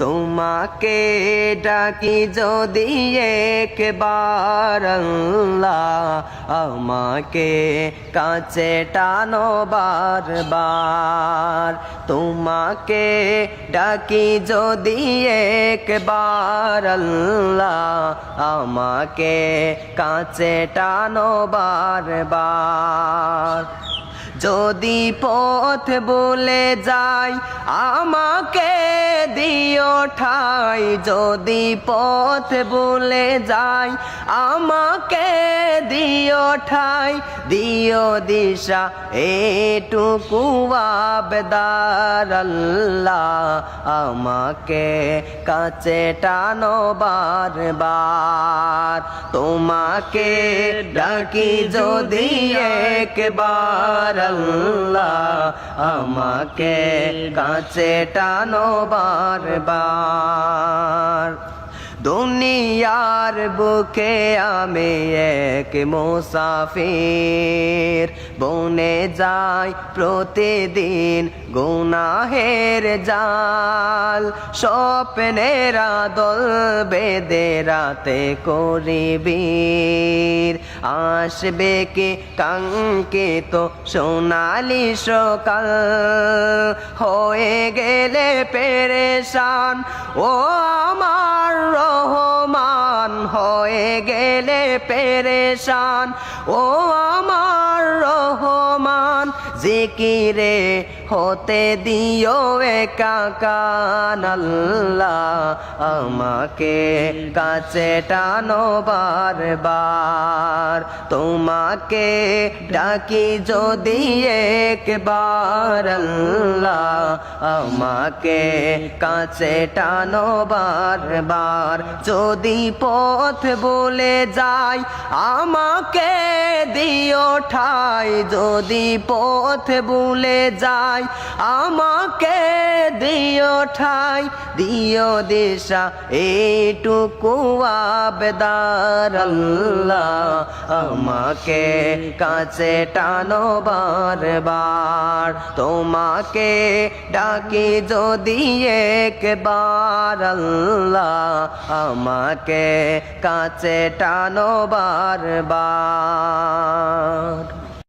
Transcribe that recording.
তোমাকে ডাকি যদি একবার আল্লাহ, আমাকে কাছে টানো বারবার। তোমাকে ডাকি যদি একবার আল্লাহ, আমাকে কাছে টানো বারবার। যদি পথ ভুলে যাই আমাকে দিও ঠাই, যদি পথ ভুলে যাই আমাকে দিও ঠাই, দিও দিশা এটুকু আবেদার আল্লাহ, আমাকে কাছে টানো বারবার। তোমাকে ডাকি যদি একবার আল্লাহ, আমাকে কাছে টানো বারবার। দুনিয়ার বুকে আমি এক মুসাফির, বনে যাই প্রতিদিন গুনাহের জাল। স্বপ্নের দল বেঁধে রাতে করিবীর, আসবে কি কাঙ্ক্ষিত সোনালি সকাল। হয়ে গেলে পেরেশান ও আমার রহমান, হয়ে গেলে পেরেশান ও আমার রহমান। জিকিরে হতে দিও একাকান আল্লাহ, আমাকে কাছে টানো বারবার। তোমাকে ডাকি যদি একবার আল্লাহ, আমাকে কাছে টানো বারবার। যদি পথ ভুলে যাই আমাকে দিও ঠাই, যদি পথ ভুলে যাই আমাকে দিও ঠাই, দিও দিশা এইটুকু আবেদার আল্লাহ, আমাকে কাছে টানো বারবার। তোমাকে ডাকি যদি একবার আল্লাহ, আমাকে কাছে টানো বারবার।